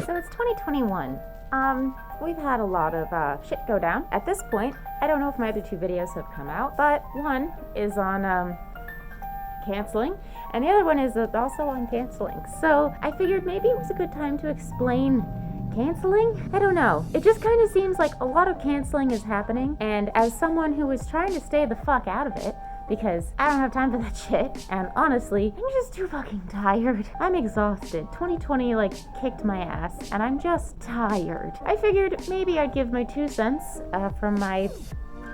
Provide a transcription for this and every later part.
So it's 2021. We've had a lot of shit go down. At this point, I don't know if my other two videos have come out, but one is on canceling, and the other one is also on canceling. So I figured maybe it was a good time to explain canceling? I don't know. It just kind of seems like a lot of canceling is happening, and as someone who is trying to stay the fuck out of it, because I don't have time for that shit, and honestly, I'm just too fucking tired. I'm exhausted. 2020 kicked my ass, and I'm just tired. I figured maybe I'd give my 2 cents from my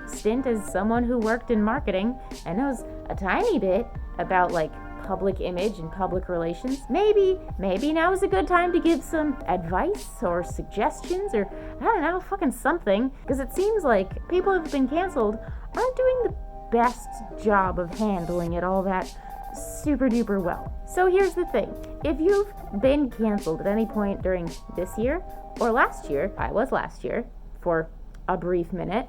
stint as someone who worked in marketing and knows a tiny bit about public image and public relations. Maybe now is a good time to give some advice or suggestions or I don't know, fucking something, because it seems like people who have been canceled aren't doing the best job of handling it all that super duper well. So here's the thing. If you've been canceled at any point during this year or last year, I was last year for a brief minute,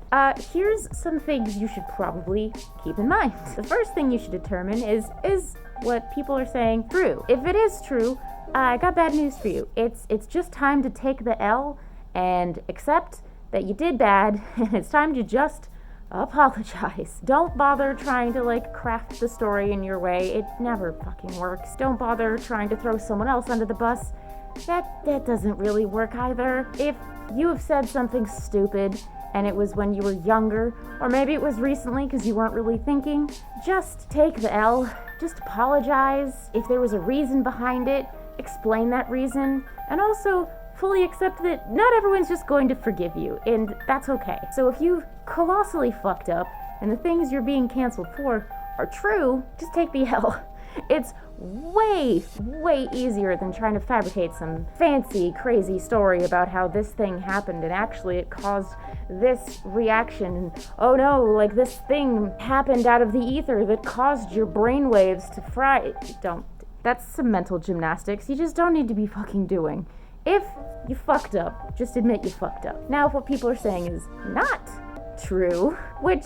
here's some things you should probably keep in mind. The first thing you should determine is what people are saying true? If it is true, I got bad news for you. It's just time to take the L and accept that you did bad, and it's time to just apologize. Don't bother trying to craft the story in your way. It never fucking works. Don't bother trying to throw someone else under the bus. That doesn't really work either. If you have said something stupid and it was when you were younger, or maybe it was recently because you weren't really thinking, just take the L. Just apologize. If there was a reason behind it, explain that reason, and also fully accept that not everyone's just going to forgive you, and that's okay. So if you've colossally fucked up and the things you're being canceled for are true, just take the L. It's way easier than trying to fabricate some fancy, crazy story about how this thing happened and actually it caused this reaction. Oh no, this thing happened out of the ether that caused your brainwaves to fry. Don't. That's some mental gymnastics you just don't need to be fucking doing. If you fucked up, just admit you fucked up. Now, if what people are saying is not true, which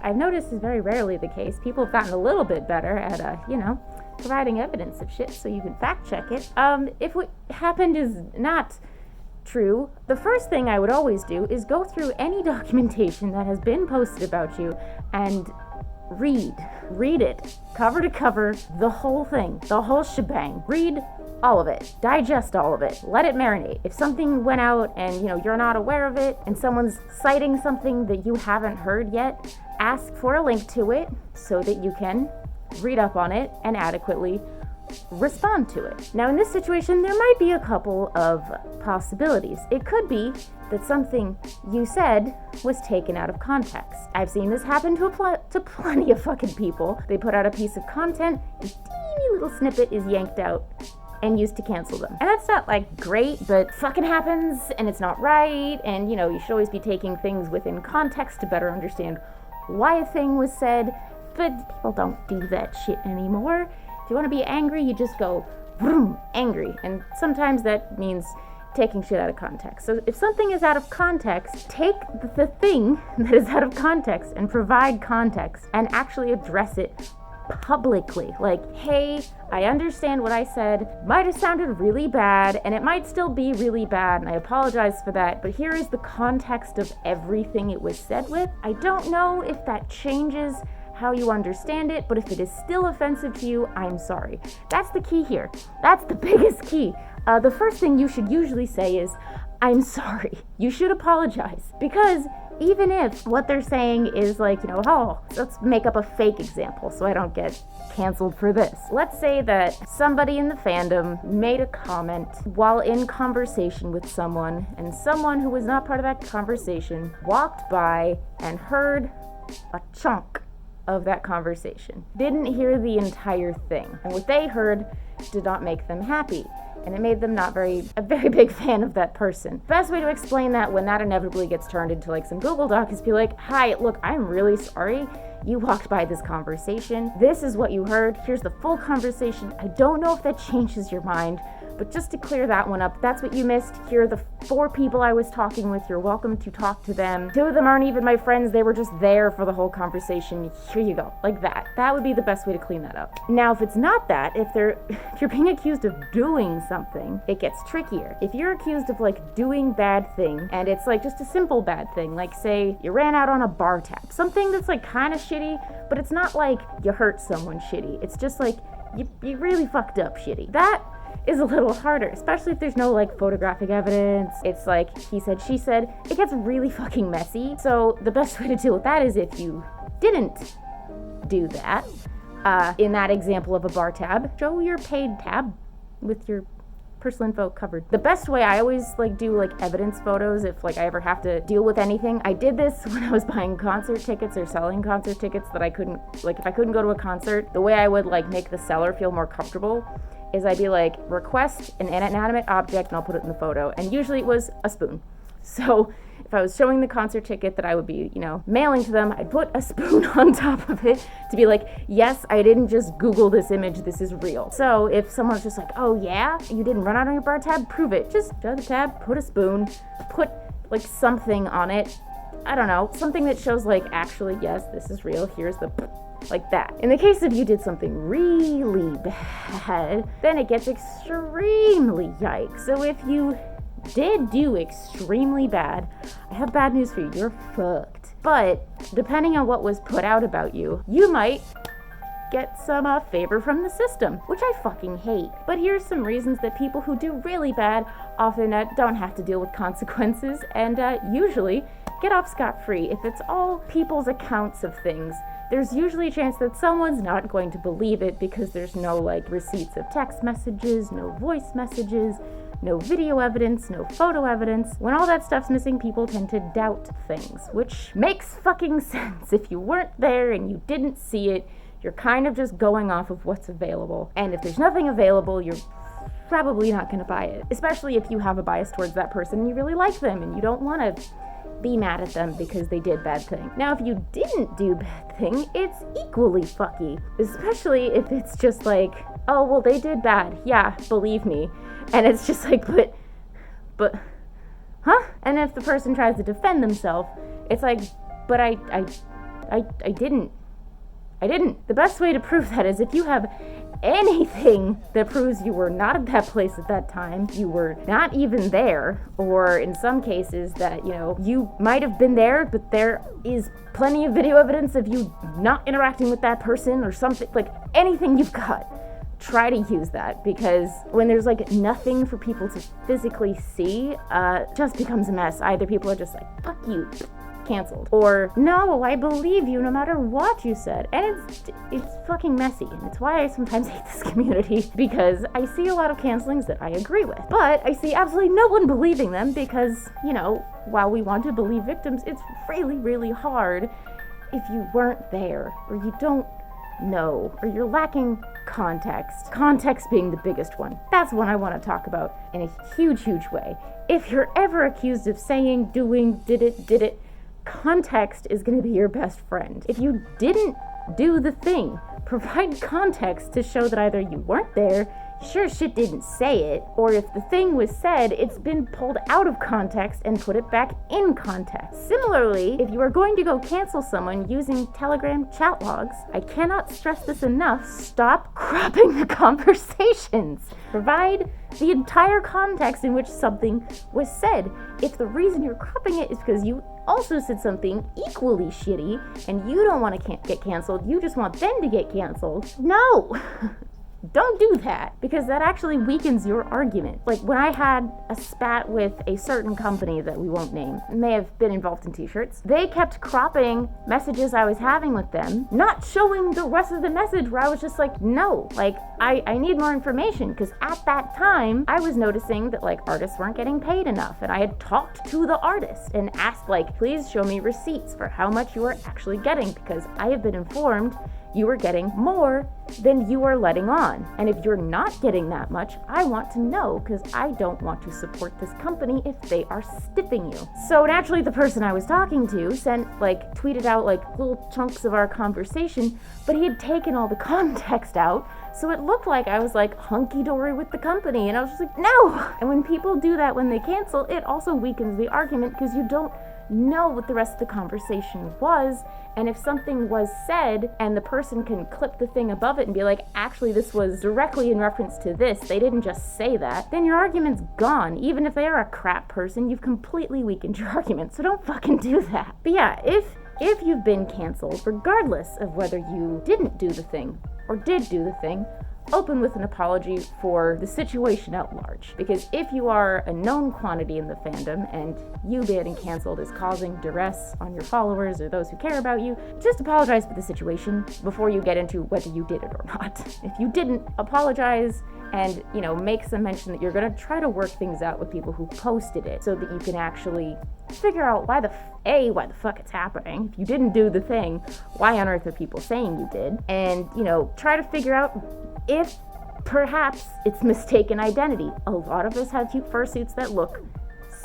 I've noticed is very rarely the case, people have gotten a little bit better at, providing evidence of shit so you can fact check it. If what happened is not true, the first thing I would always do is go through any documentation that has been posted about you and read it, cover to cover, the whole thing, the whole shebang. Read all of it. Digest all of it. Let it marinate. If something went out and, you're not aware of it and someone's citing something that you haven't heard yet, ask for a link to it so that you can read up on it and adequately respond to it. Now, in this situation, there might be a couple of possibilities. It could be that something you said was taken out of context. I've seen this happen to plenty of fucking people. They put out a piece of content, a teeny little snippet is yanked out and used to cancel them. And that's not great, but fucking happens, and it's not right, and you should always be taking things within context to better understand why a thing was said, but people don't do that shit anymore. If you want to be angry, you just go, vroom, angry, and sometimes that means taking shit out of context. So if something is out of context, take the thing that is out of context and provide context and actually address it publicly. Hey, I understand what I said might have sounded really bad, and it might still be really bad, and I apologize for that, but here is the context of everything it was said with. I don't know if that changes how you understand it, but if it is still offensive to you, I'm sorry. That's the key here. That's the biggest key. The first thing you should usually say is, I'm sorry. You should apologize, because even if what they're saying is let's make up a fake example so I don't get canceled for this. Let's say that somebody in the fandom made a comment while in conversation with someone, and someone who was not part of that conversation walked by and heard a chunk of that conversation. Didn't hear the entire thing. And what they heard did not make them happy. And it made them not a very big fan of that person. Best way to explain that when that inevitably gets turned into some Google Doc is be hi, look, I'm really sorry. You walked by this conversation. This is what you heard. Here's the full conversation. I don't know if that changes your mind, But just to clear that one up, that's what you missed. Here are the 4 people I was talking with. You're welcome to talk to them. 2 of them aren't even my friends. They were just there for the whole conversation. Here you go, like that. That would be the best way to clean that up. Now, if it's not that, if you're being accused of doing something, it gets trickier. If you're accused of like doing bad thing, and it's like just a simple bad thing, like say you ran out on a bar tab, something that's like kind of shitty, but it's not like you hurt someone shitty. It's just like you really fucked up shitty. That is a little harder, especially if there's no like photographic evidence. It's like he said, she said. It gets really fucking messy. So the best way to deal with that is if you didn't do that. In that example of a bar tab, show your paid tab with your personal info covered. The best way, I always like do like evidence photos if like I ever have to deal with anything. I did this when I was buying concert tickets or selling concert tickets that I couldn't, like if I couldn't go to a concert, the way I would like make the seller feel more comfortable is I'd be like, request an inanimate object and I'll put it in the photo. And usually it was a spoon. So if I was showing the concert ticket that I would be, mailing to them, I'd put a spoon on top of it to be like, yes, I didn't just Google this image, this is real. So if someone's just like, oh yeah, you didn't run out on your bar tab, prove it. Just show the tab, put a spoon, put like something on it. I don't know, something that shows like, actually, yes, this is real, here's the like that. In the case of you did something really bad, then it gets extremely yikes. So if you did do extremely bad, I have bad news for you, you're fucked. But depending on what was put out about you, you might get some favor from the system, which I fucking hate. But here's some reasons that people who do really bad often don't have to deal with consequences and usually get off scot-free. If it's all people's accounts of things, there's usually a chance that someone's not going to believe it because there's no like receipts of text messages, no voice messages, no video evidence, no photo evidence. When all that stuff's missing, people tend to doubt things, which makes fucking sense. If you weren't there and you didn't see it, you're kind of just going off of what's available. And if there's nothing available, you're probably not going to buy it, especially if you have a bias towards that person and you really like them and you don't want to be mad at them because they did bad thing. Now, if you didn't do bad thing, it's equally fucky, especially if it's just like, oh, well, they did bad. Yeah, believe me. And it's just like, but, huh? And if the person tries to defend themselves, it's like, but I didn't. The best way to prove that is if you have anything that proves you were not at that place at that time, you were not even there, or in some cases that, you might have been there, but there is plenty of video evidence of you not interacting with that person or something, like anything you've got. Try to use that, because when there's like nothing for people to physically see, it just becomes a mess. Either people are just like, fuck you, canceled, or no, I believe you no matter what you said. And it's fucking messy, and it's why I sometimes hate this community, because I see a lot of cancelings that I agree with, but I see absolutely no one believing them, because while we want to believe victims, it's really, really hard if you weren't there, or you don't know, or you're lacking context being the biggest one. That's one I want to talk about in a huge way. If you're ever accused of saying, doing, did it, context is going to be your best friend. If you didn't do the thing, provide context to show that either you weren't there, sure as shit didn't say it, or if the thing was said, it's been pulled out of context and put it back in context. Similarly, if you are going to go cancel someone using Telegram chat logs, I cannot stress this enough, stop cropping the conversations. Provide the entire context in which something was said. If the reason you're cropping it is because you also said something equally shitty and you don't want to get canceled, you just want them to get canceled, no! Don't do that, because that actually weakens your argument. Like when I had a spat with a certain company that we won't name, may have been involved in t-shirts, they kept cropping messages I was having with them, not showing the rest of the message where I was just like, no, like I need more information, because at that time I was noticing that like artists weren't getting paid enough, and I had talked to the artist and asked like, please show me receipts for how much you are actually getting, because I have been informed you are getting more than you are letting on. And if you're not getting that much, I want to know, because I don't want to support this company if they are stiffing you. So naturally, the person I was talking to tweeted out like little chunks of our conversation, but he had taken all the context out. So it looked like I was like hunky-dory with the company, and I was just like, no! And when people do that when they cancel, it also weakens the argument because you don't know what the rest of the conversation was, and if something was said and the person can clip the thing above it and be like, actually this was directly in reference to this, they didn't just say that, then your argument's gone. Even if they are a crap person, you've completely weakened your argument, so don't fucking do that. But yeah, if you've been canceled, regardless of whether you didn't do the thing or did do the thing, open with an apology for the situation at large. Because if you are a known quantity in the fandom and you getting canceled is causing duress on your followers or those who care about you, just apologize for the situation before you get into whether you did it or not. If you didn't, apologize and, make some mention that you're gonna try to work things out with people who posted it so that you can actually figure out why the fuck it's happening. If you didn't do the thing, why on earth are people saying you did? And, try to figure out if perhaps it's mistaken identity. A lot of us have cute fursuits that look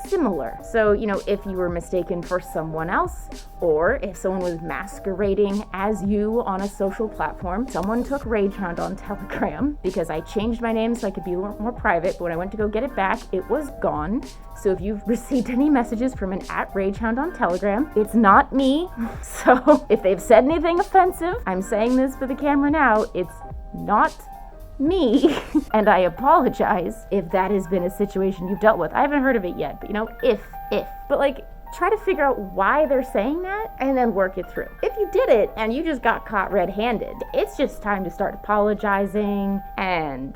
similar. So, if you were mistaken for someone else, or if someone was masquerading as you on a social platform, someone took Rage Hound on Telegram because I changed my name so I could be more private, but when I went to go get it back, it was gone. So if you've received any messages from an @RageHound on Telegram, it's not me. So if they've said anything offensive, I'm saying this for the camera now, it's not me, and I apologize if that has been a situation you've dealt with. I haven't heard of it yet, but if. But try to figure out why they're saying that and then work it through. If you did it and you just got caught red-handed, it's just time to start apologizing and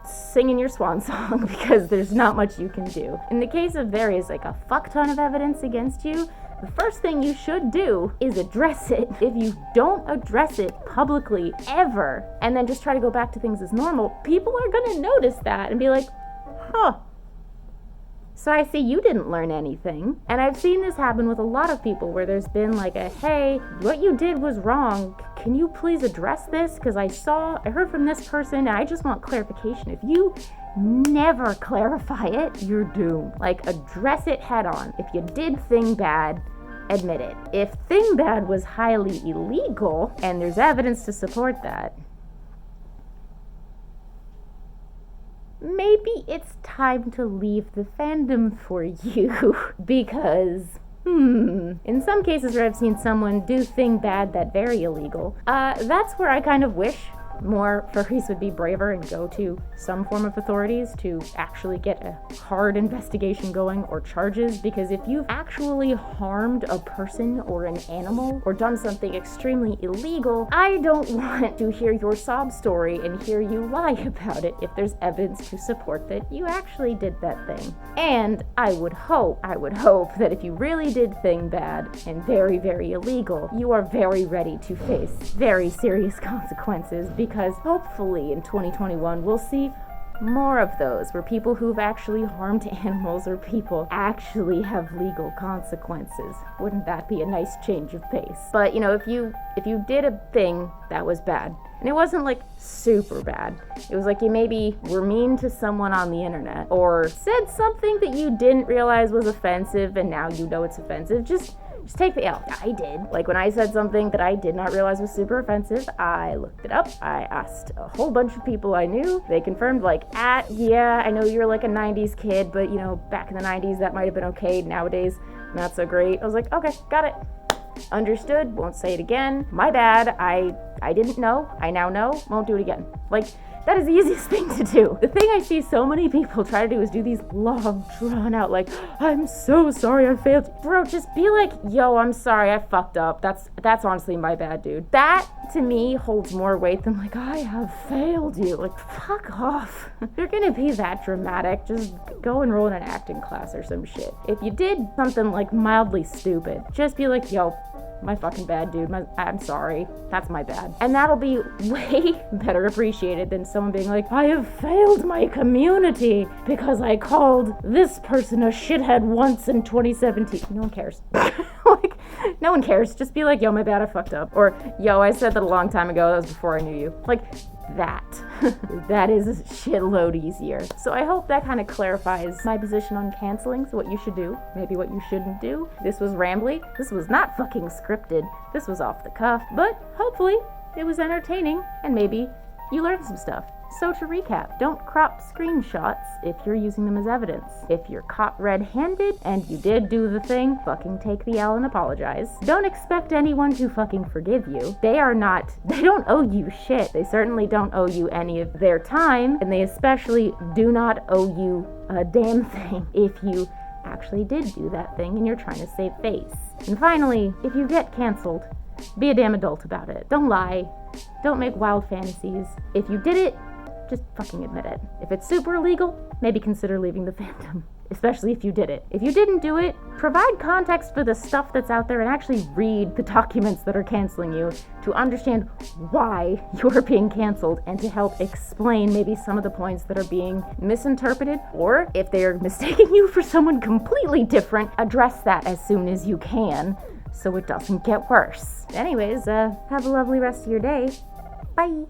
singing your swan song because there's not much you can do. In the case of there is a fuck ton of evidence against you, the first thing you should do is address it. If you don't address it publicly ever, and then just try to go back to things as normal, people are gonna notice that and be like, huh, so I see you didn't learn anything. And I've seen this happen with a lot of people where there's been hey, what you did was wrong. Can you please address this? Because I heard from this person and I just want clarification. If you never clarify it, you're doomed. Address it head on. If you did thing bad, admit it. If thing bad was highly illegal and there's evidence to support that, maybe it's time to leave the fandom for you because in some cases where I've seen someone do thing bad that very illegal, that's where I kind of wish more furries would be braver and go to some form of authorities to actually get a hard investigation going or charges, because if you've actually harmed a person or an animal or done something extremely illegal, I don't want to hear your sob story and hear you lie about it if there's evidence to support that you actually did that thing. And I would hope that if you really did thing bad and very, very illegal, you are very ready to face very serious consequences, because hopefully in 2021 we'll see more of those where people who've actually harmed animals or people actually have legal consequences. Wouldn't that be a nice change of pace? But if you did a thing that was bad, and it wasn't super bad, it was you maybe were mean to someone on the internet or said something that you didn't realize was offensive and now you know it's offensive, just take the L. I did. When I said something that I did not realize was super offensive, I looked it up. I asked a whole bunch of people I knew. They confirmed, yeah, I know you're a 90s kid, but, back in the 90s, that might have been okay. Nowadays, not so great. I was okay, got it. Understood. Won't say it again. My bad. I didn't know. I now know. Won't do it again. That is the easiest thing to do. The thing I see so many people try to do is do these long, drawn out, I'm so sorry I failed. Bro, just be yo, I'm sorry, I fucked up. That's honestly my bad, dude. That, to me, holds more weight than I have failed you. Fuck off. If you're gonna be that dramatic, just go enroll in an acting class or some shit. If you did something mildly stupid, just be yo, my fucking bad, dude. I'm sorry. That's my bad. And that'll be way better appreciated than someone being I have failed my community because I called this person a shithead once in 2017. No one cares. No one cares. Just be yo, my bad, I fucked up. Or, yo, I said that a long time ago. That was before I knew you. That. That is a shitload easier. So I hope that kind of clarifies my position on canceling, so what you should do, maybe what you shouldn't do. This was rambly. This was not fucking scripted. This was off the cuff. But hopefully it was entertaining and maybe you learned some stuff. So to recap, don't crop screenshots if you're using them as evidence. If you're caught red-handed and you did do the thing, fucking take the L and apologize. Don't expect anyone to fucking forgive you. They don't owe you shit. They certainly don't owe you any of their time, and they especially do not owe you a damn thing if you actually did do that thing and you're trying to save face. And finally, if you get canceled, be a damn adult about it. Don't lie. Don't make wild fantasies. If you did it, just fucking admit it. If it's super illegal, maybe consider leaving the fandom, especially if you did it. If you didn't do it, provide context for the stuff that's out there and actually read the documents that are canceling you to understand why you're being canceled and to help explain maybe some of the points that are being misinterpreted, or if they're mistaking you for someone completely different, address that as soon as you can so it doesn't get worse. Anyways, have a lovely rest of your day. Bye.